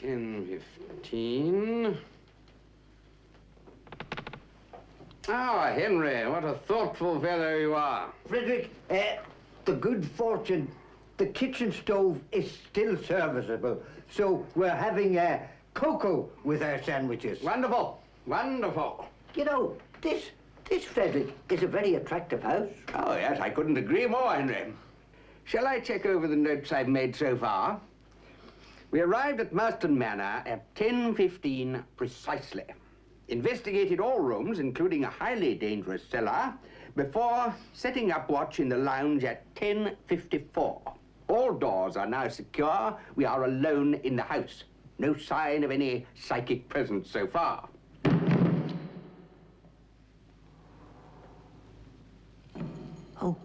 10:15. Ah, Henry, what a thoughtful fellow you are. Frederick, the good fortune, the kitchen stove is still serviceable, so we're having cocoa with our sandwiches. Wonderful, wonderful. You know, this Frederick is a very attractive house. Oh, yes, I couldn't agree more, Henry. Shall I check over the notes I've made so far? We arrived at Marston Manor at 10:15 precisely. Investigated all rooms, including a highly dangerous cellar, before setting up watch in the lounge at 10:54. All doors are now secure. We are alone in the house. No sign of any psychic presence so far. Oh,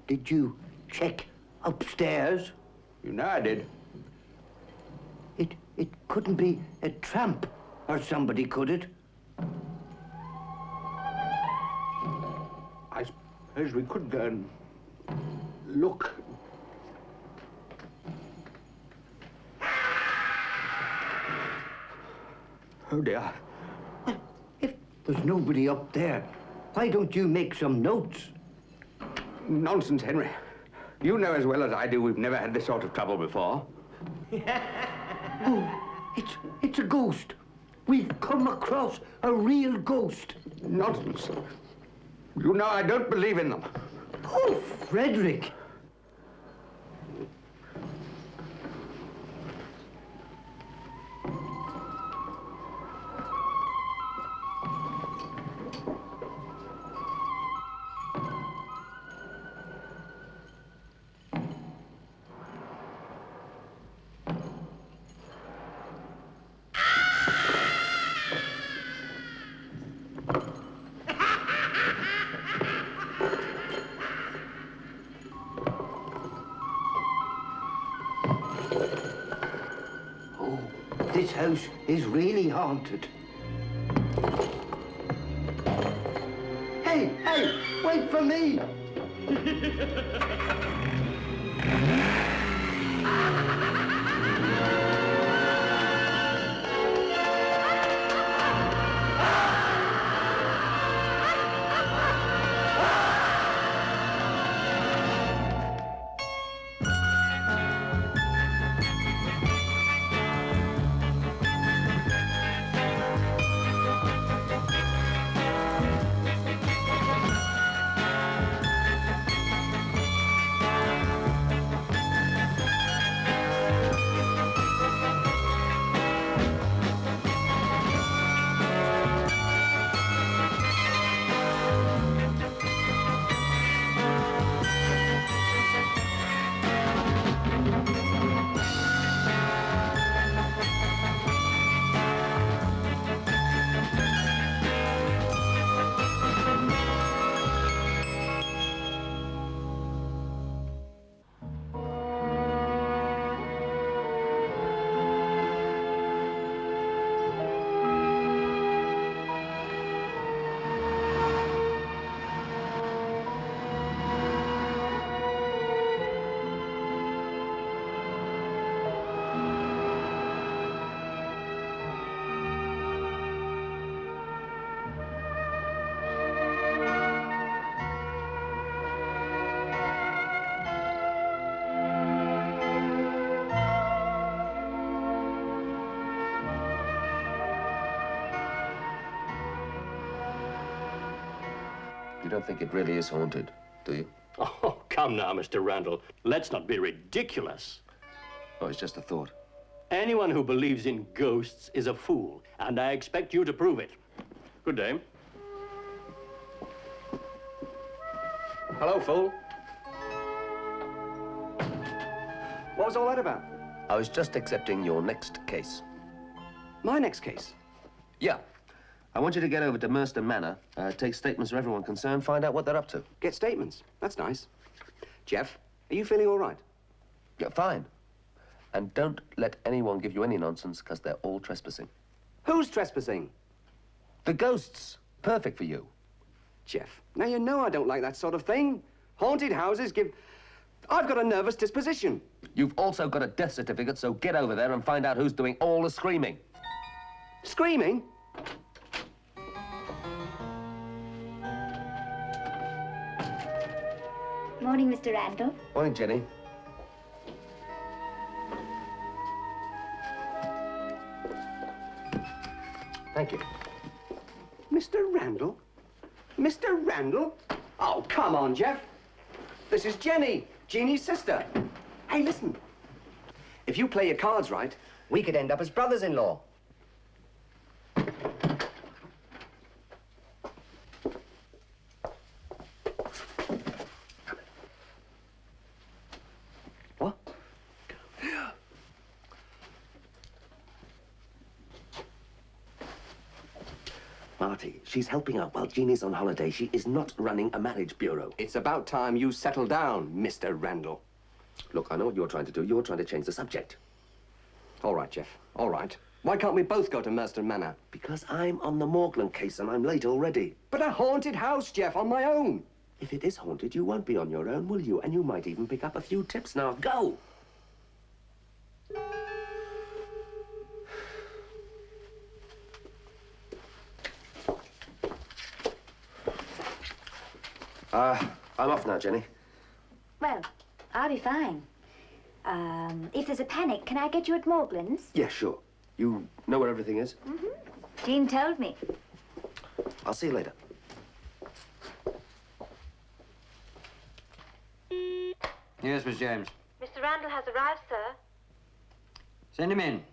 did you check upstairs? You know I did. It couldn't be a tramp or somebody, could it? I suppose we could go and look. Oh, dear. Well, if there's nobody up there, why don't you make some notes? Nonsense, Henry. You know as well as I do we've never had this sort of trouble before. Oh, it's a ghost. We've come across a real ghost. Nonsense. You know I don't believe in them. Oh, Frederick. This house is really haunted. Hey, wait for me! You don't think it really is haunted, do you? Oh, come now, Mr. Randall. Let's not be ridiculous. Oh, it's just a thought. Anyone who believes in ghosts is a fool, and I expect you to prove it. Good day. Hello, fool. What was all that about? I was just accepting your next case. My next case? Yeah. I want you to get over to Marston Manor, take statements from everyone concerned, find out what they're up to. Get statements? That's nice. Jeff, are you feeling all right? Yeah, fine. And don't let anyone give you any nonsense, because they're all trespassing. Who's trespassing? The ghosts. Perfect for you. Jeff, now you know I don't like that sort of thing. Haunted houses give... I've got a nervous disposition. You've also got a death certificate, so get over there and find out who's doing all the screaming. Screaming? Morning, Mr. Randall. Morning, Jenny. Thank you. Mr. Randall? Mr. Randall? Oh, come on, Jeff. This is Jenny, Jeannie's sister. Hey, listen. If you play your cards right, we could end up as brothers-in-law. What? Marty, she's helping out while Jeannie's on holiday. She is not running a marriage bureau. It's about time you settle down, Mr. Randall. Look, I know what you're trying to do. You're trying to change the subject. All right, Jeff. All right. Why can't we both go to Merston Manor? Because I'm on the Morgland case and I'm late already. But a haunted house, Jeff, on my own. If it is haunted, you won't be on your own, will you? And you might even pick up a few tips. Now, go! I'm off now, Jenny. Well, I'll be fine. If there's a panic, can I get you at Morgland's? Yeah, sure. You know where everything is? Jean told me. I'll see you later. Yes, Miss James. Mr. Randall has arrived, sir. Send him in.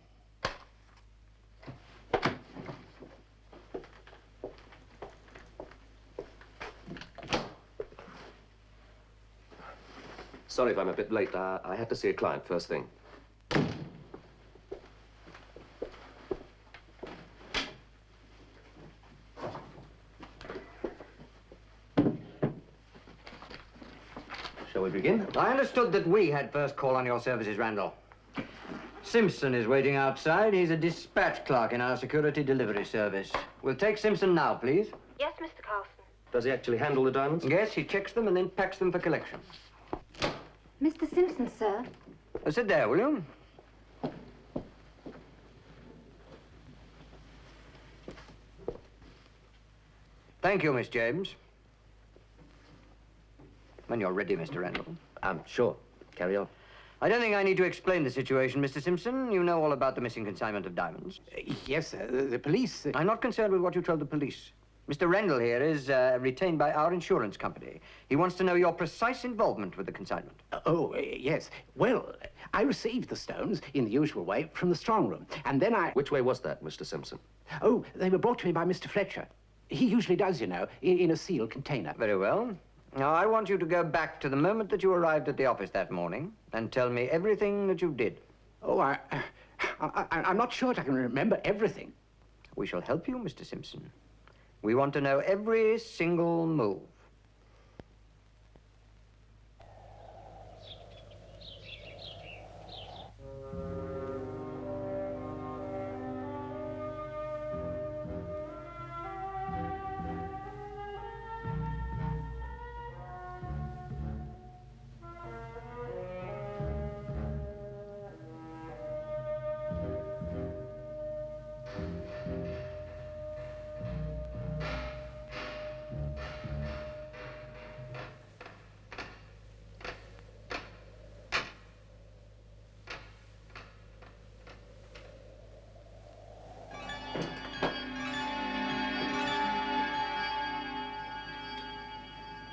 Sorry if I'm a bit late. I had to see a client first thing. Shall we begin? I understood that we had first call on your services, Randall. Simpson is waiting outside. He's a dispatch clerk in our security delivery service. We'll take Simpson now, please. Yes, Mr. Carson. Does he actually handle the diamonds? Yes, he checks them and then packs them for collection. Mr. Simpson, sir. Sit there, will you? Thank you, Miss James. When you're ready, Mr. Randall. Sure. Carry on. I don't think I need to explain the situation, Mr. Simpson. You know all about the missing consignment of diamonds. Yes, sir. The police... I'm not concerned with what you told the police. Mr. Randall here is retained by our insurance company. He wants to know your precise involvement with the consignment. Yes. Well, I received the stones in the usual way from the strong room, and then I... Which way was that, Mr. Simpson? Oh, they were brought to me by Mr. Fletcher. He usually does, you know, in a sealed container. Very well. Now, I want you to go back to the moment that you arrived at the office that morning and tell me everything that you did. Oh, I'm not sure I can remember everything. We shall help you, Mr. Simpson. We want to know every single move.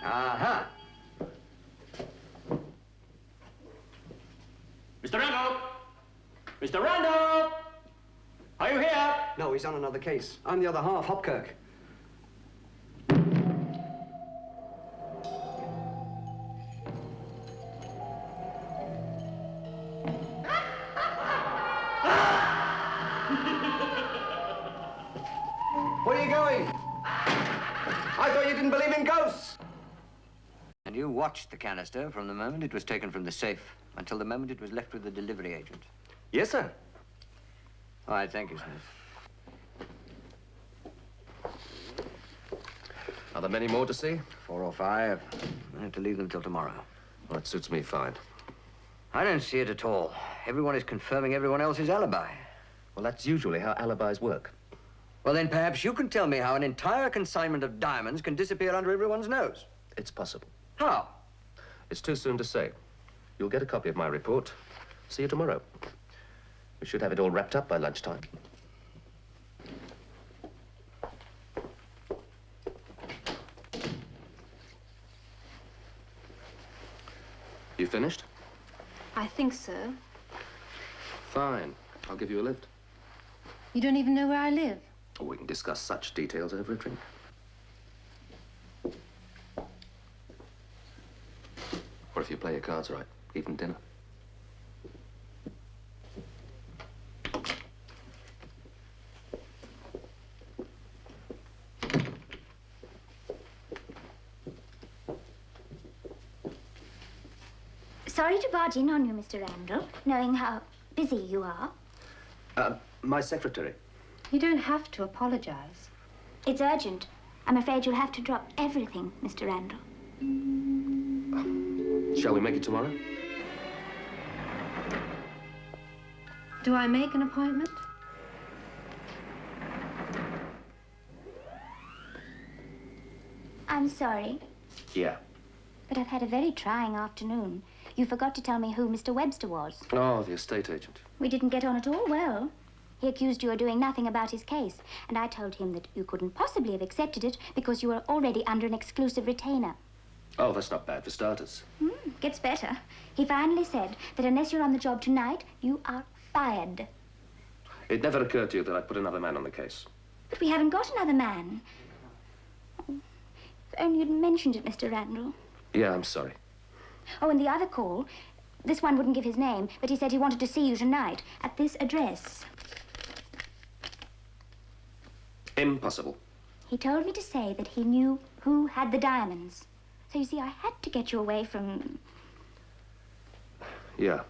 Aha! Mr. Randall! Mr. Randall! Are you here? No, he's on another case. I'm the other half, Hopkirk. Where are you going? I thought you didn't believe in ghosts. And you watched the canister from the moment it was taken from the safe until the moment it was left with the delivery agent. Yes, sir. All right, thank you, Smith. Are there many more to see? 4 or 5. I have to leave them till tomorrow. Well, it suits me fine. I don't see it at all. Everyone is confirming everyone else's alibi. Well, that's usually how alibis work. Well, then perhaps you can tell me how an entire consignment of diamonds can disappear under everyone's nose. It's possible. How? It's too soon to say. You'll get a copy of my report. See you tomorrow. We should have it all wrapped up by lunchtime. You finished? I think so. Fine. I'll give you a lift. You don't even know where I live. Oh, we can discuss such details over a drink. Or if you play your cards right, even dinner. Sorry to barge in on you, Mr. Randall, knowing how busy you are. My secretary. You don't have to apologize. It's urgent. I'm afraid you'll have to drop everything, Mr. Randall. Shall we make it tomorrow? Do I make an appointment? I'm sorry, Yeah. but I've had a very trying afternoon. You forgot to tell me who Mr. Webster was. Oh, the estate agent. We didn't get on at all well. He accused you of doing nothing about his case, and I told him that you couldn't possibly have accepted it because you were already under an exclusive retainer. Oh, that's not bad for starters. Gets better. He finally said that unless you're on the job tonight, you are fired. It never occurred to you that I'd put another man on the case. But we haven't got another man. Oh, if only you'd mentioned it, Mr. Randall. Yeah, I'm sorry. Oh, and the other call, this one wouldn't give his name, but he said he wanted to see you tonight at this address. Impossible. He told me to say that he knew who had the diamonds. So you see, I had to get you away from... Yeah.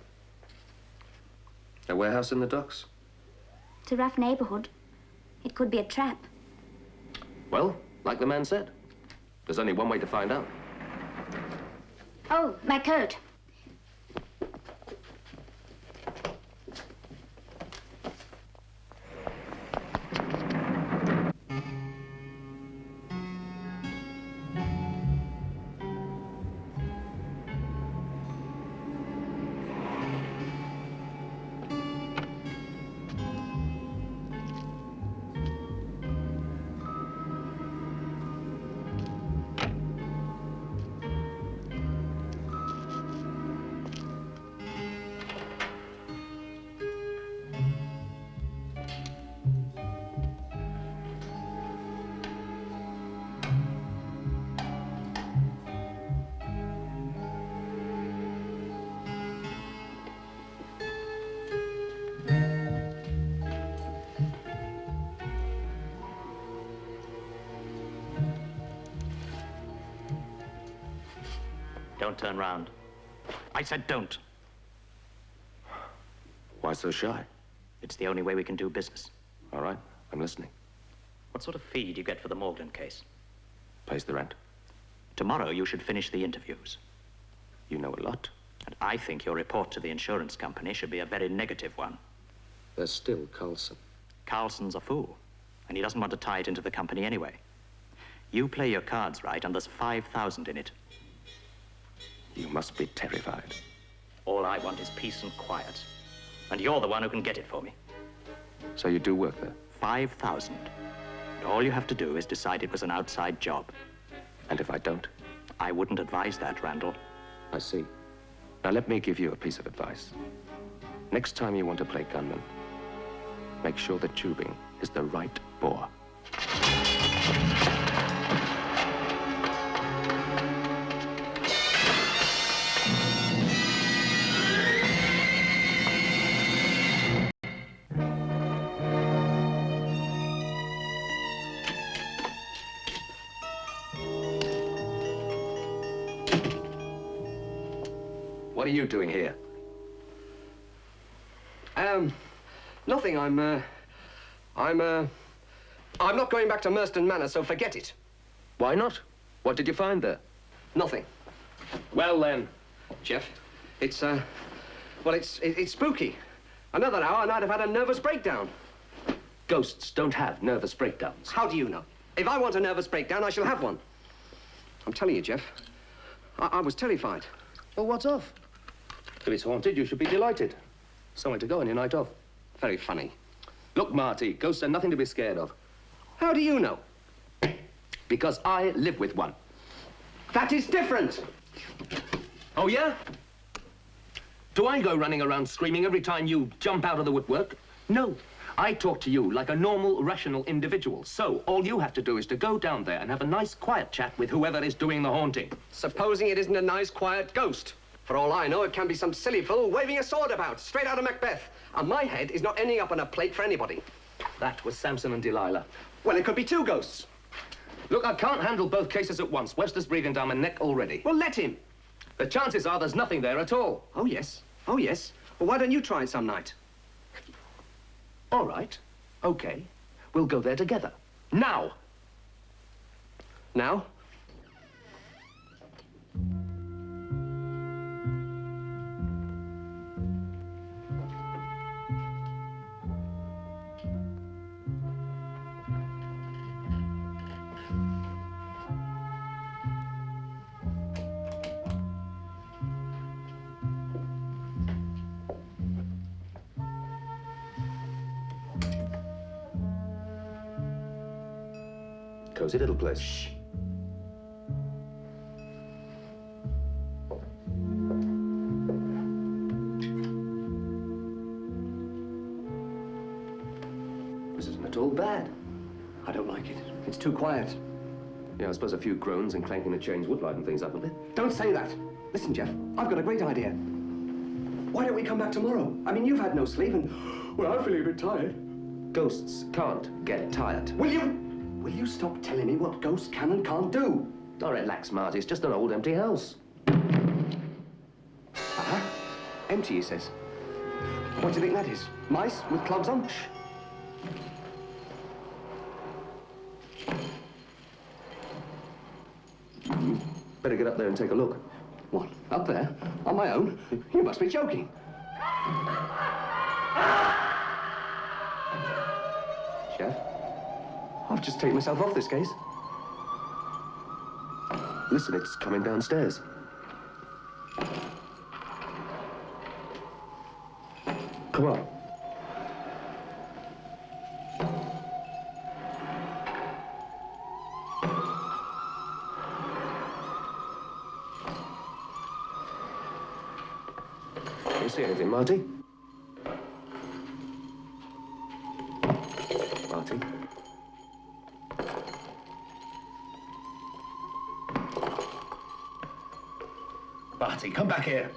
A warehouse in the docks? It's a rough neighborhood. It could be a trap. Well, like the man said, there's only one way to find out. Oh, my coat. Don't turn round. I said don't. Why so shy? It's the only way we can do business. All right, I'm listening. What sort of fee do you get for the Morgan case? Pays the rent. Tomorrow you should finish the interviews. You know a lot. And I think your report to the insurance company should be a very negative one. There's still Carlson. Carlson's a fool, and he doesn't want to tie it into the company anyway. You play your cards right, and there's 5,000 in it. You must be terrified. All I want is peace and quiet. And you're the one who can get it for me. So you do work there? 5,000. And all you have to do is decide it was an outside job. And if I don't? I wouldn't advise that, Randall. I see. Now let me give you a piece of advice. Next time you want to play gunman, make sure the tubing is the right bore. What are you doing here? Nothing. I'm not going back to Merston Manor, so forget it. Why not? What did you find there? Nothing. Well then, Jeff, it's, well, it's spooky. Another hour and I'd have had a nervous breakdown. Ghosts don't have nervous breakdowns. How do you know? If I want a nervous breakdown, I shall have one. I'm telling you, Jeff, I was terrified. Well, what's off? If it's haunted, you should be delighted. Somewhere to go on your night off. Very funny. Look, Marty, ghosts are nothing to be scared of. How do you know? Because I live with one. That is different. Oh, yeah? Do I go running around screaming every time you jump out of the woodwork? No. I talk to you like a normal, rational individual. So all you have to do is to go down there and have a nice, quiet chat with whoever is doing the haunting. Supposing it isn't a nice, quiet ghost. For all I know, it can be some silly fool waving a sword about, straight out of Macbeth. And my head is not ending up on a plate for anybody. That was Samson and Delilah. Well, it could be two ghosts. Look, I can't handle both cases at once. Webster's breathing down my neck already. Well, let him. The chances are there's nothing there at all. Oh, yes. Oh, yes. Well, why don't you try it some night? All right. Okay. We'll go there together. Now! Now? Cozy little place. Shh. This isn't at all bad. I don't like it. It's too quiet. Yeah, I suppose a few groans and clanking of chains would lighten things up a bit. Don't say that. Listen, Jeff, I've got a great idea. Why don't we come back tomorrow? I mean, you've had no sleep and, well, I'm feeling a bit tired. Ghosts can't get tired. Will you stop telling me what ghosts can and can't do? Oh, relax, Marty. It's just an old empty house. Uh-huh. Empty, he says. What do you think that is? Mice with clogs on? Shh. Better get up there and take a look. What? Up there? On my own? You must be joking. Chef, I've just taken myself off this case. Listen, it's coming downstairs. Come on. You see anything, Marty? Marty? Marty, come back here.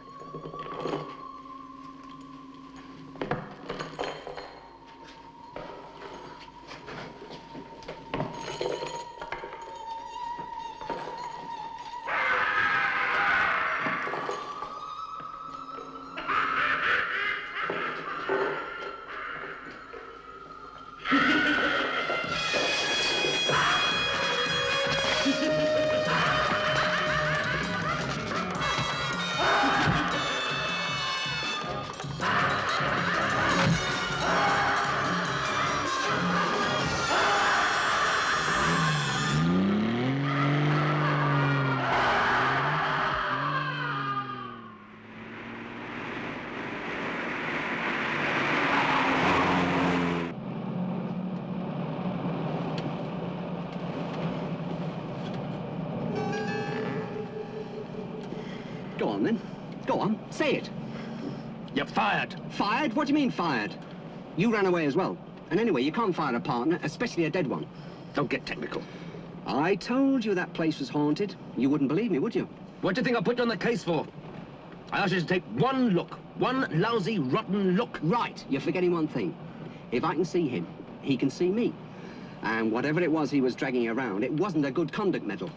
Go on, then. Go on. Say it. You're fired. Fired? What do you mean, fired? You ran away as well. And anyway, you can't fire a partner, especially a dead one. Don't get technical. I told you that place was haunted. You wouldn't believe me, would you? What do you think I put you on the case for? I asked you to take one look. One lousy, rotten look. Right. You're forgetting one thing. If I can see him, he can see me. And whatever it was he was dragging around, it wasn't a good conduct medal.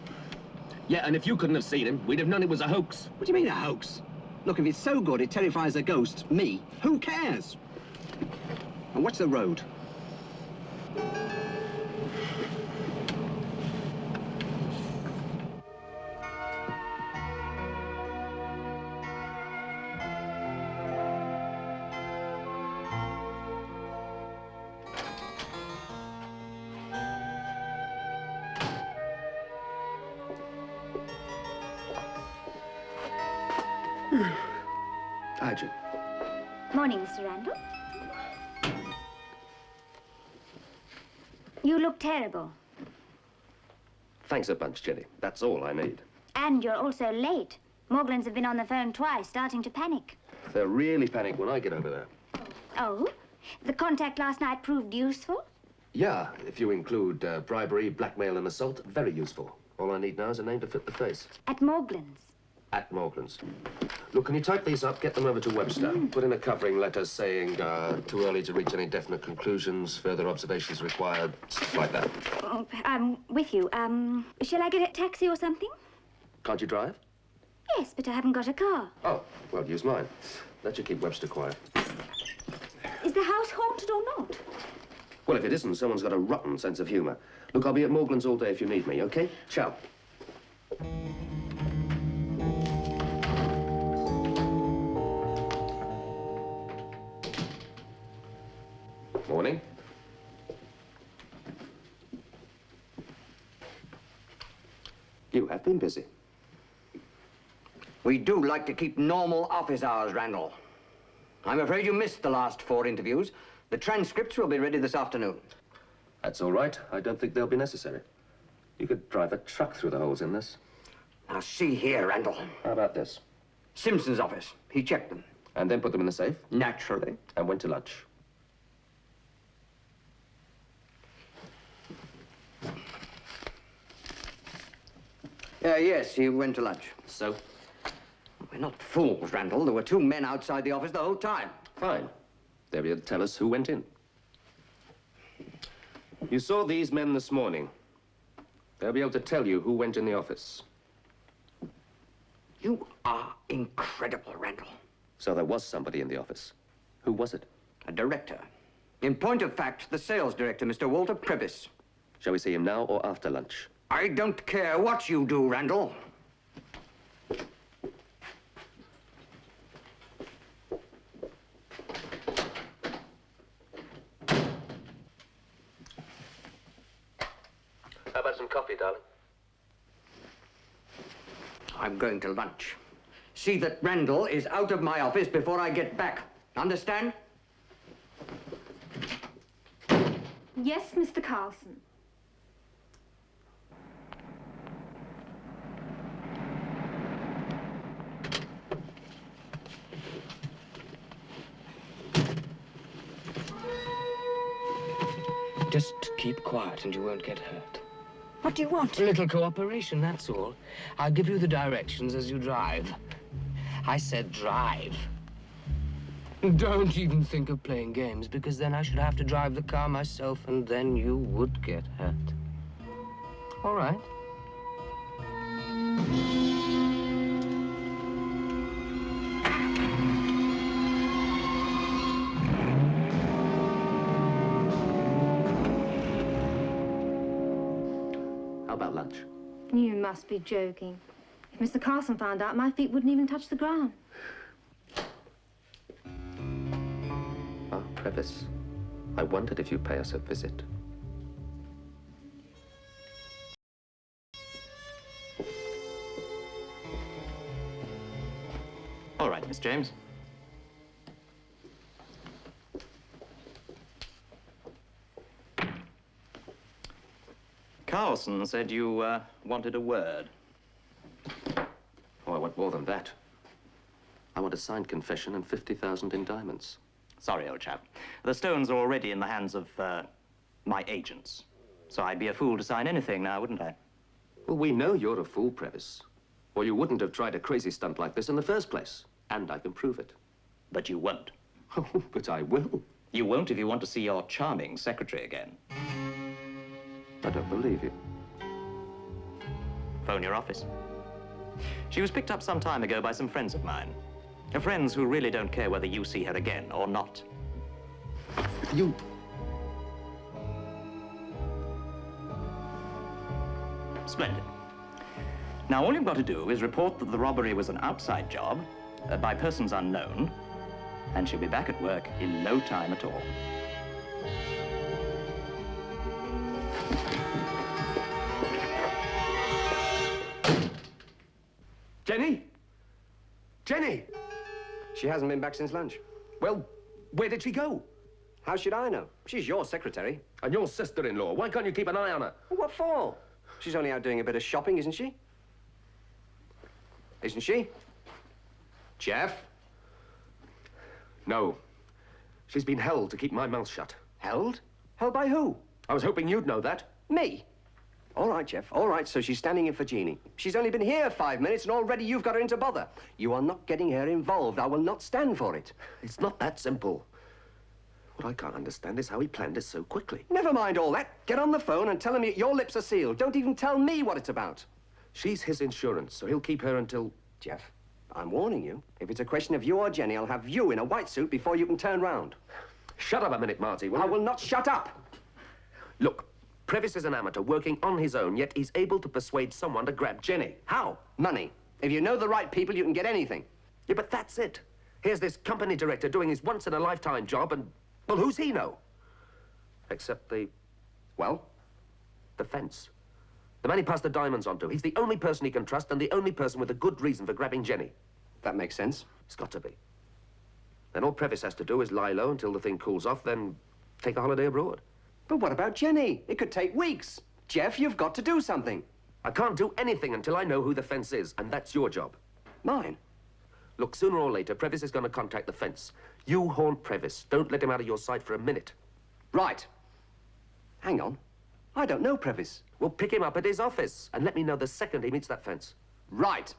Yeah, and if you couldn't have seen him, we'd have known it was a hoax. What do you mean, a hoax? Look, if it's so good it terrifies a ghost, me, who cares? And watch the road. Morning, Mr. Randall. You look terrible. Thanks a bunch, Jenny. That's all I need. And you're also late. Morgans have been on the phone twice, starting to panic. They'll really panic when I get over there. Oh? The contact last night proved useful? Yeah, if you include bribery, blackmail, and assault, very useful. All I need now is a name to fit the face. At Morglan's. At Morgan's. Look, can you type these up, get them over to Webster? Put in a covering letter saying, too early to reach any definite conclusions, further observations required, stuff like that. Oh, I'm with you. Shall I get a taxi or something? Can't you drive? Yes, but I haven't got a car. Oh, well, use mine. That should keep Webster quiet. Is the house haunted or not? Well, if it isn't, someone's got a rotten sense of humor. Look, I'll be at Morgan's all day if you need me, okay? Ciao. Morning. You have been busy. We do like to keep normal office hours, Randall. I'm afraid you missed the last 4 interviews. The transcripts will be ready this afternoon. That's all right. I don't think they'll be necessary. You could drive a truck through the holes in this. Now, see here, Randall. How about this? Simpson's office. He checked them. And then put them in the safe? Naturally. And went to lunch. Yes, he went to lunch. So? We're not fools, Randall. There were 2 men outside the office the whole time. Fine. They'll be able to tell us who went in. You saw these men this morning. They'll be able to tell you who went in the office. You are incredible, Randall. So there was somebody in the office. Who was it? A director. In point of fact, the sales director, Mr. Walter Previs. Shall we see him now or after lunch? I don't care what you do, Randall. How about some coffee, darling? I'm going to lunch. See that Randall is out of my office before I get back. Understand? Yes, Mr. Carlson. Just keep quiet and you won't get hurt. What do you want? A little cooperation, that's all. I'll give you the directions as you drive. I said drive. Don't even think of playing games, because then I should have to drive the car myself, and then you would get hurt. All right. How about lunch? You must be joking. If Mr. Carlson found out, my feet wouldn't even touch the ground. Ah, Previs. I wondered if you'd pay us a visit. All right, Miss James. Carlson said you wanted a word. Oh, I want more than that. I want a signed confession and 50,000 in diamonds. Sorry, old chap. The stones are already in the hands of my agents. So I'd be a fool to sign anything now, wouldn't I? Well, we know you're a fool, Previs. Or you wouldn't have tried a crazy stunt like this in the first place. And I can prove it. But you won't. Oh, but I will. You won't if you want to see your charming secretary again. I don't believe you. Phone your office. She was picked up some time ago by some friends of mine. Friends who really don't care whether you see her again or not. You... Splendid. Now, all you've got to do is report that the robbery was an outside job by persons unknown, and she'll be back at work in no time at all. Jenny? Jenny! She hasn't been back since lunch. Well, where did she go? How should I know? She's your secretary. And your sister-in-law. Why can't you keep an eye on her? What for? She's only out doing a bit of shopping, isn't she? Isn't she? Jeff? No. She's been held to keep my mouth shut. Held? Held by who? I was hoping you'd know that. Me? All right, Jeff. All right, so she's standing in for Jeannie. She's only been here 5 minutes and already you've got her into bother. You are not getting her involved. I will not stand for it. It's not that simple. What I can't understand is how he planned it so quickly. Never mind all that. Get on the phone and tell him your lips are sealed. Don't even tell me what it's about. She's his insurance, so he'll keep her until... Jeff, I'm warning you. If it's a question of you or Jenny, I'll have you in a white suit before you can turn round. Shut up a minute, Marty, will you? I will not shut up. Look, Previs is an amateur working on his own, yet he's able to persuade someone to grab Jenny. How? Money. If you know the right people, you can get anything. Yeah, but that's it. Here's this company director doing his once-in-a-lifetime job, and, well, who's he know? Except the... Well? The fence. The man he passed the diamonds on to. He's the only person he can trust and the only person with a good reason for grabbing Jenny. That makes sense. It's got to be. Then all Previs has to do is lie low until the thing cools off, then take a holiday abroad. But what about Jenny? It could take weeks. Jeff, you've got to do something. I can't do anything until I know who the fence is, and that's your job. Mine? Look, sooner or later, Previs is going to contact the fence. You haunt Previs. Don't let him out of your sight for a minute. Right. Hang on. I don't know Previs. Well, pick him up at his office and let me know the second he meets that fence. Right.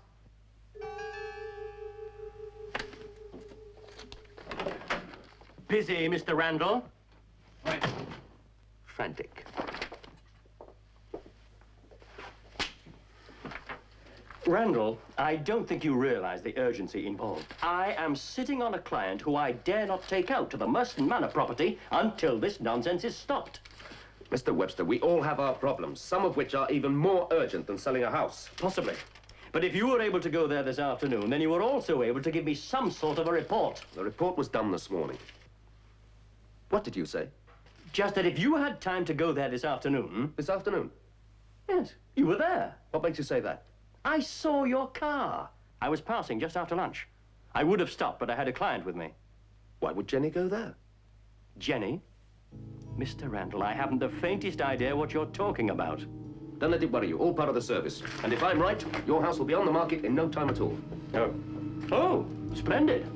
Busy, Mr. Randall? Right. Frantic. Randall, I don't think you realize the urgency involved. I am sitting on a client who I dare not take out to the Merston Manor property until this nonsense is stopped. Mr. Webster, we all have our problems, some of which are even more urgent than selling a house. Possibly. But if you were able to go there this afternoon, then you were also able to give me some sort of a report. The report was done this morning. What did you say? Just that if you had time to go there this afternoon... This afternoon? Yes, you were there. What makes you say that? I saw your car. I was passing just after lunch. I would have stopped, but I had a client with me. Why would Jenny go there? Jenny? Mr. Randall, I haven't the faintest idea what you're talking about. Don't let it worry you. All part of the service. And if I'm right, your house will be on the market in no time at all. Oh. Oh, splendid.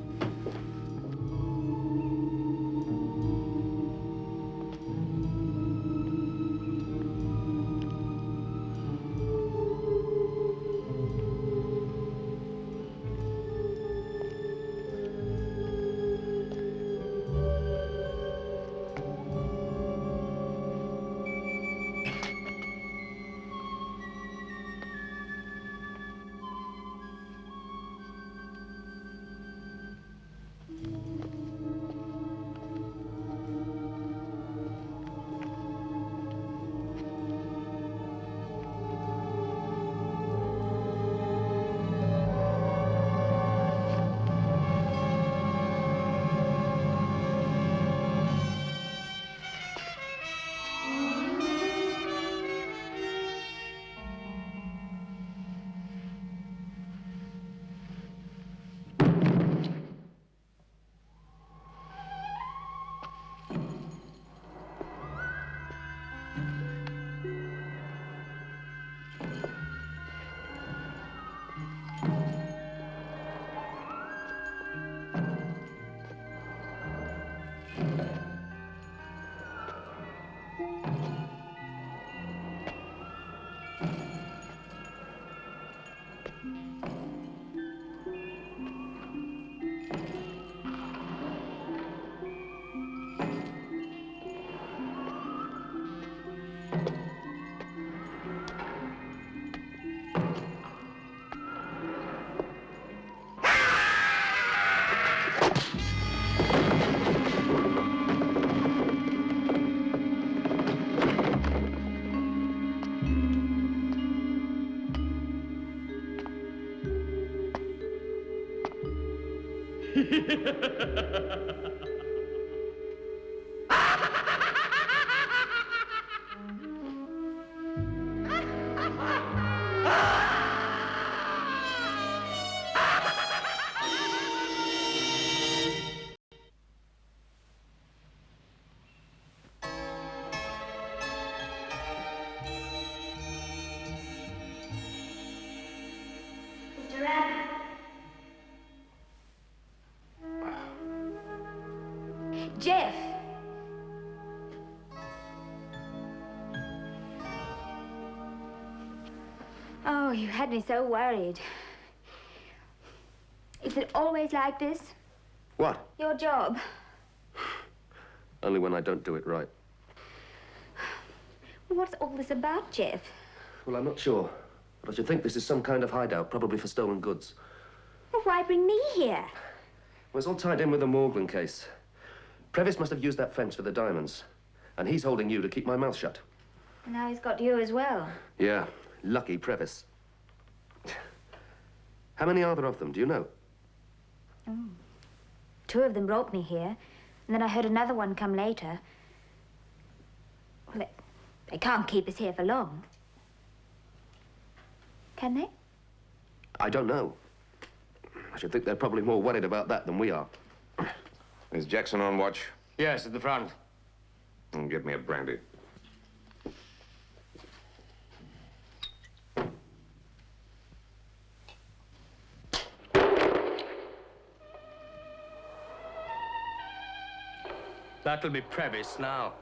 Oh, you had me so worried. Is it always like this? What? Your job? Only when I don't do it right. What's all this about, Jeff? Well, I'm not sure. But I should think this is some kind of hideout, probably for stolen goods. Well, why bring me here? Well, it's all tied in with the Morgan case. Previs must have used that fence for the diamonds. And he's holding you to keep my mouth shut. Now he's got you as well. Yeah, lucky Previs. How many are there of them, do you know? Oh. 2 of them brought me here, and then I heard another one come later. Well, they can't keep us here for long. Can they? I don't know. I should think they're probably more worried about that than we are. Is Jackson on watch? Yes, at the front. And get me a brandy. That'll be Previs now.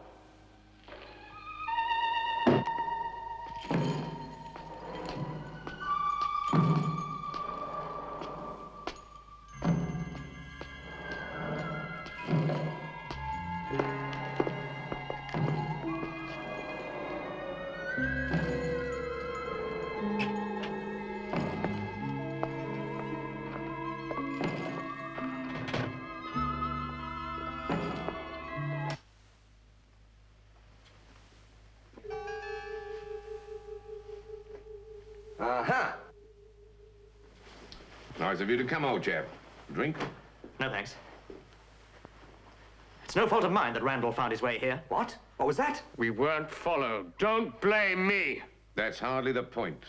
Aha! Nice of you to come, old chap. Drink? No, thanks. It's no fault of mine that Randall found his way here. What? What was that? We weren't followed. Don't blame me. That's hardly the point.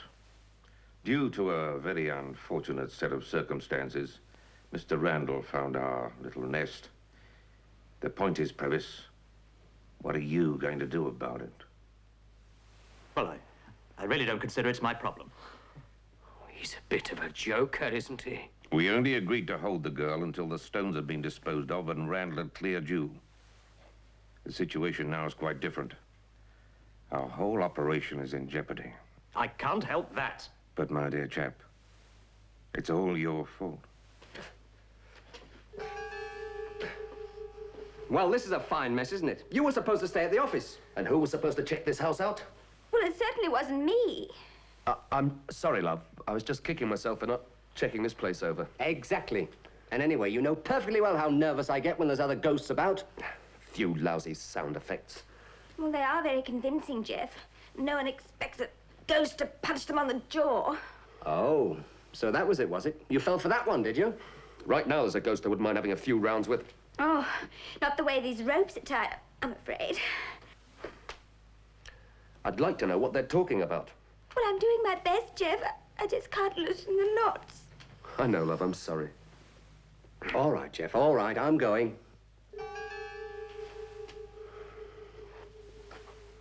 Due to a very unfortunate set of circumstances, Mr. Randall found our little nest. The point is, Previs, what are you going to do about it? Well, I really don't consider it's my problem. He's a bit of a joker, isn't he? We only agreed to hold the girl until the stones had been disposed of and Randall had cleared you. The situation now is quite different. Our whole operation is in jeopardy. I can't help that. But, my dear chap, it's all your fault. Well, this is a fine mess, isn't it? You were supposed to stay at the office. And who was supposed to check this house out? Well, it certainly wasn't me. I'm sorry, love. I was just kicking myself for not checking this place over. Exactly. And anyway, you know perfectly well how nervous I get when there's other ghosts about. Few lousy sound effects. Well, they are very convincing, Jeff. No one expects a ghost to punch them on the jaw. Oh, so that was it, was it? You fell for that one, did you? Right now, there's a ghost I wouldn't mind having a few rounds with. Oh, not the way these ropes are tied, I'm afraid. I'd like to know what they're talking about. Well, I'm doing my best, Jeff. I just can't loosen the knots. I know, love. I'm sorry. All right, Jeff, all right. I'm going.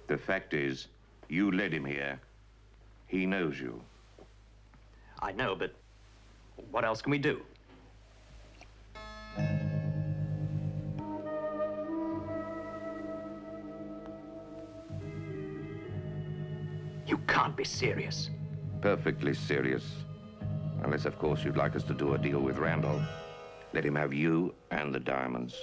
The fact is, you led him here. He knows you. I know, but what else can we do? You can't be serious. Perfectly serious. Unless, of course, you'd like us to do a deal with Randall. Let him have you and the diamonds.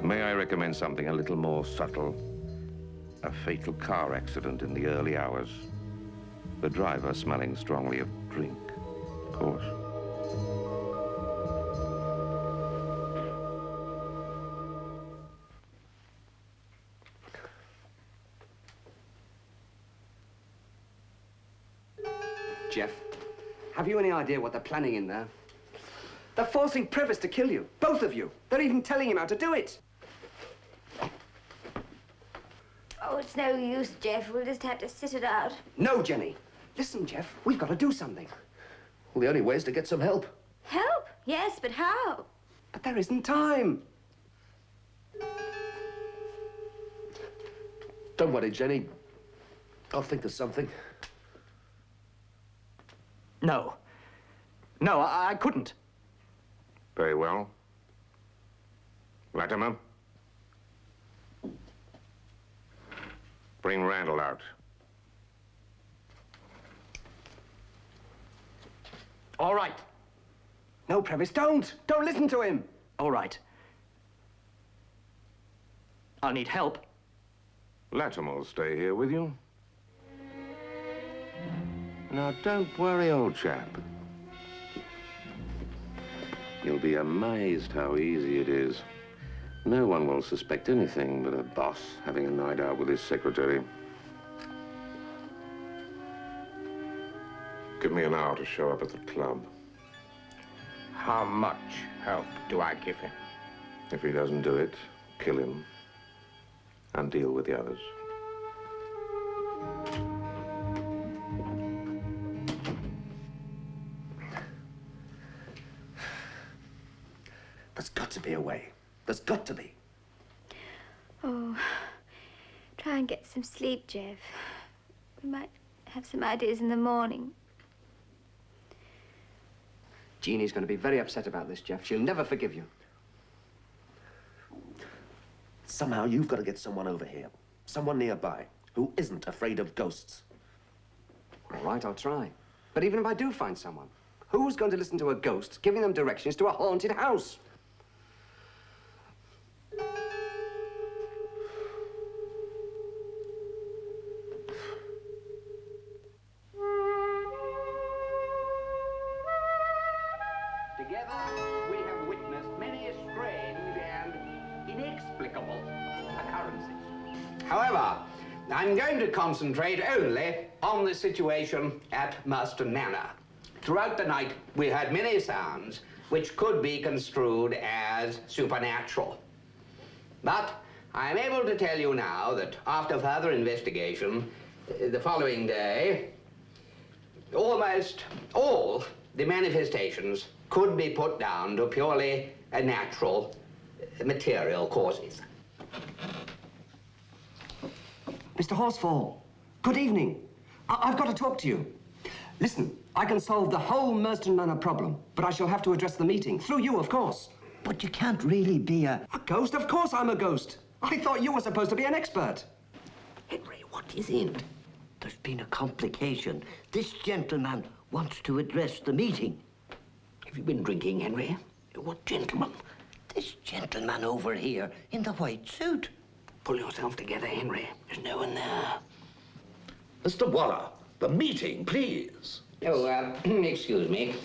May I recommend something a little more subtle? A fatal car accident in the early hours. The driver smelling strongly of drink, of course. Jeff, have you any idea what they're planning in there? They're forcing Previs to kill you, both of you. They're even telling him how to do it. Oh, it's no use, Jeff. We'll just have to sit it out. No, Jenny. Listen, Jeff, we've got to do something. Well, the only way is to get some help. Help? Yes, but how? But there isn't time. Don't worry, Jenny. I'll think of something. No. No, I couldn't. Very well. Latimer? Bring Randall out. All right. No, Previs, don't! Don't listen to him! All right. I'll need help. Latimer'll stay here with you. Now, don't worry, old chap. You'll be amazed how easy it is. No one will suspect anything but a boss having a night out with his secretary. Give me an hour to show up at the club. How much help do I give him? If he doesn't do it, kill him and deal with the others. There's got to be a way. There's got to be. Oh, try and get some sleep, Jeff. We might have some ideas in the morning. Jeannie's going to be very upset about this, Jeff. She'll never forgive you. Somehow you've got to get someone over here. Someone nearby who isn't afraid of ghosts. All right, I'll try. But even if I do find someone, who's going to listen to a ghost giving them directions to a haunted house? Together, we have witnessed many strange and inexplicable occurrences. However, I'm going to concentrate only on the situation at Marston Manor. Throughout the night, we heard many sounds which could be construed as supernatural. But I am able to tell you now that after further investigation, the following day, almost all the manifestations could be put down to purely natural material causes. Mr. Horsfall, good evening. I've got to talk to you. Listen, I can solve the whole Merston Manor problem, but I shall have to address the meeting. Through you, of course. But you can't really be a... A ghost? Of course I'm a ghost. I thought you were supposed to be an expert. Henry, what is it? There's been a complication. This gentleman wants to address the meeting. Have you been drinking, Henry? What gentleman? This gentleman over here in the white suit. Pull yourself together, Henry. There's no one there. Mr. Waller, the meeting, please. Oh, excuse me.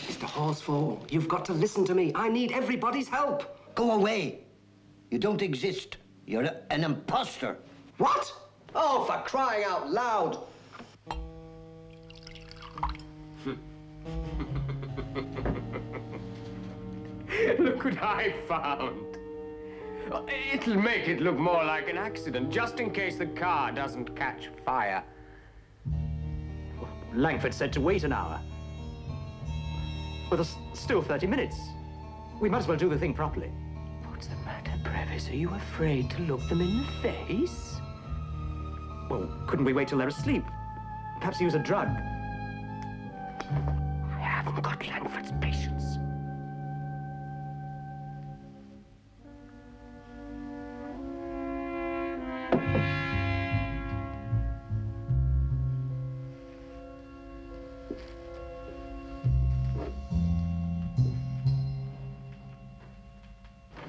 Mr. Horsfall, you've got to listen to me. I need everybody's help. Go away. You don't exist. You're an imposter. What? Oh, for crying out loud. Look what I found. It'll make it look more like an accident, just in case the car doesn't catch fire. Langford said to wait an hour. Well, there's still 30 minutes. We might as well do the thing properly. What's the matter, Previs? Are you afraid to look them in the face? Well, couldn't we wait till they're asleep? Perhaps use a drug. I haven't got Langford's patience.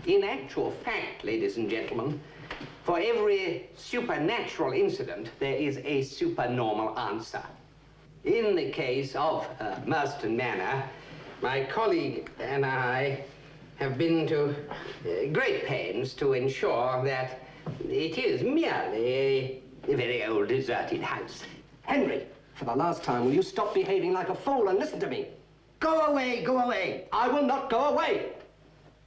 In actual fact, ladies and gentlemen, for every supernatural incident, there is a supernormal answer. In the case of Marston Manor, my colleague and I have been to great pains to ensure that it is merely a very old deserted house. Henry, for the last time, will you stop behaving like a fool and listen to me? Go away, go away. I will not go away.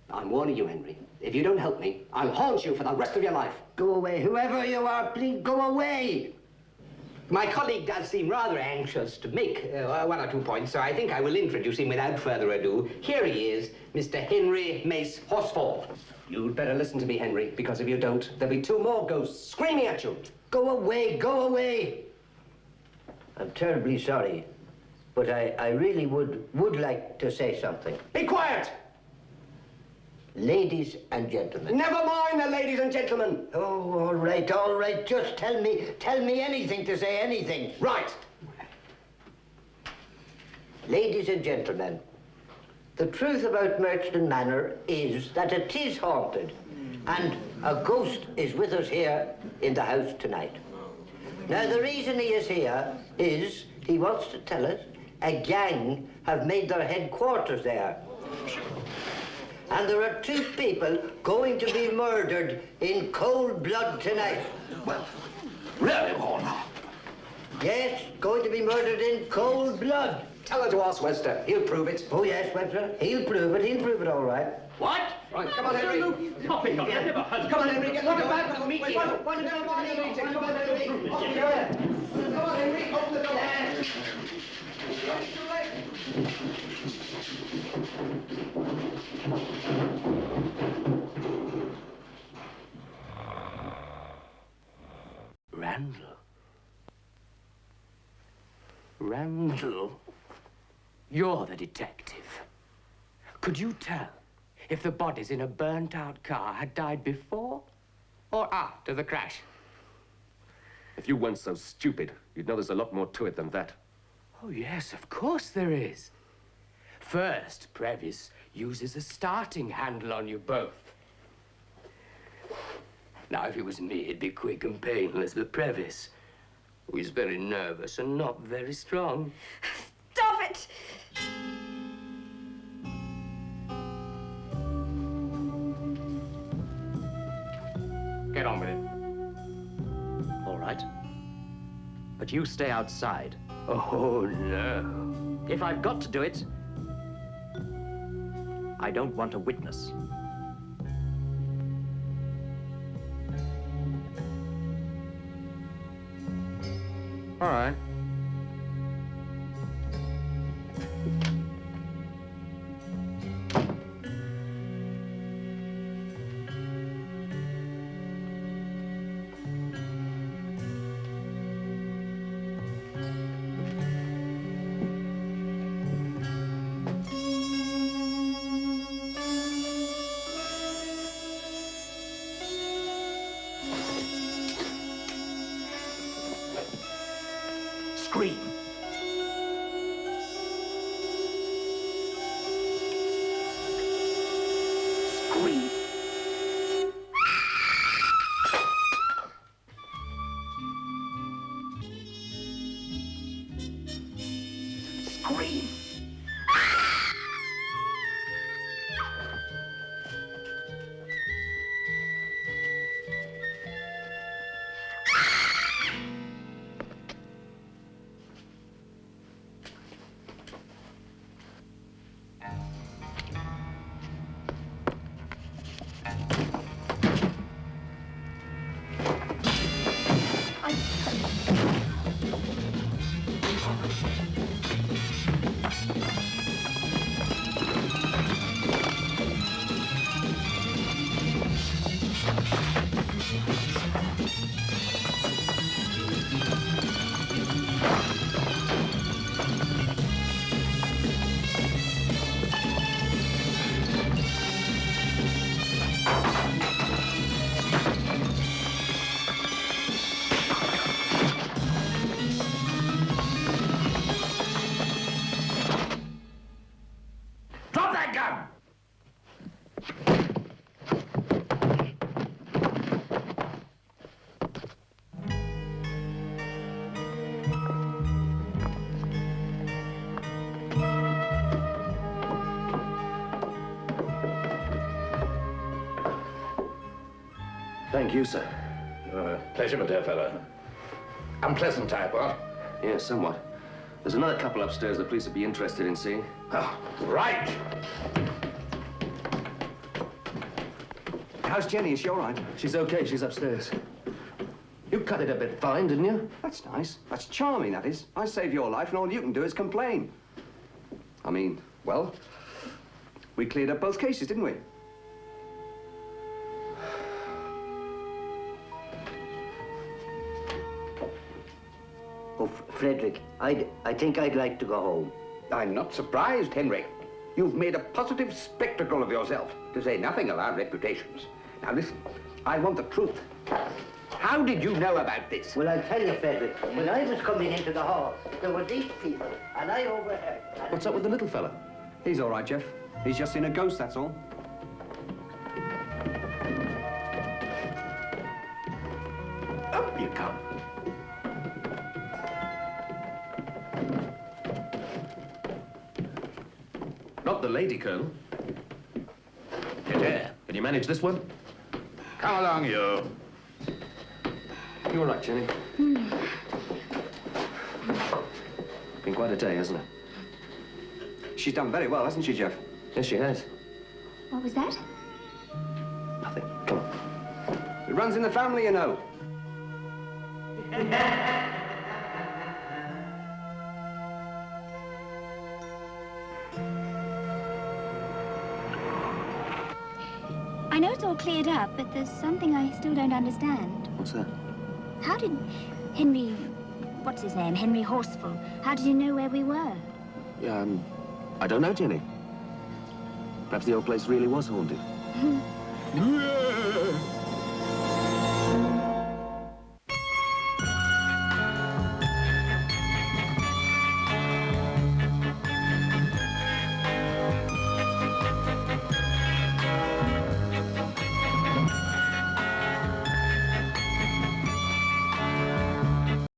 I'm warning you, Henry. If you don't help me, I'll haunt you for the rest of your life. Go away. Whoever you are, please go away. My colleague does seem rather anxious to make one or two points, so I think I will introduce him without further ado. Here he is, Mr. Henry Mace Horsfall. You'd better listen to me, Henry, because if you don't, there'll be two more ghosts screaming at you. Go away, go away. I'm terribly sorry, but I really would like to say something. Be quiet! Ladies and gentlemen. Never mind the ladies and gentlemen. Oh, all right, all right. Just tell me anything to say anything. Right. Ladies and gentlemen, the truth about Merchton Manor is that it is haunted, and a ghost is with us here in the house tonight. Now, the reason he is here is he wants to tell us a gang have made their headquarters there. And there are 2 people going to be murdered in cold blood tonight. Well, really, Warner? Yes, going to be murdered in cold blood. Tell her to ask Webster. He'll prove it. Oh, yes, Webster. He'll prove it all right. What? Right, come on, Henry. Hopkirk, I never heard. Come on, Henry, get what about the meeting? Come on, Henry. Come on, Henry. Come on, Henry. Open the door. Randall, you're the detective. Could you tell if the bodies in a burnt-out car had died before or after the crash? If you weren't so stupid, you'd know there's a lot more to it than that. Oh, yes, of course there is. First, Previs uses a starting handle on you both. Now, if it was me, it'd be quick and painless, but Previs, who is very nervous and not very strong. Stop it! Get on with it. All right. But you stay outside. Oh, no. If I've got to do it, I don't want a witness. All right. Scream. Scream. Scream. Drop that gun! Thank you, sir. Pleasure, my dear fellow. Unpleasant type, what? Yes, somewhat. There's another couple upstairs the police would be interested in seeing. Oh, right. How's Jenny? Is she all right? She's okay. She's upstairs. You cut it a bit fine, didn't you? That's nice. That's charming, that is. I saved your life, and all you can do is complain. I mean, well, we cleared up both cases, didn't we? Oh, Frederick, I think I'd like to go home. I'm not surprised, Henry. You've made a positive spectacle of yourself, to say nothing of our reputations. Now listen, I want the truth. How did you know about this? Well, I'll tell you, Frederick. When I was coming into the hall, there were these people, and I overheard. What's up with the little fella? He's all right, Jeff. He's just seen a ghost, that's all. Up you come. Not the lady, Colonel. Yeah, can you manage this one? Come along, you. You all right, Jenny? Been quite a day, hasn't it? She's done very well, hasn't she, Jeff? Yes, she has. What was that? Nothing. Come on. It runs in the family, you know. I know it's all cleared up, but there's something I still don't understand. What's that? How did Henry... what's his name? Henry Horseful. How did he know where we were? Yeah, I don't know, Jenny. Perhaps the old place really was haunted.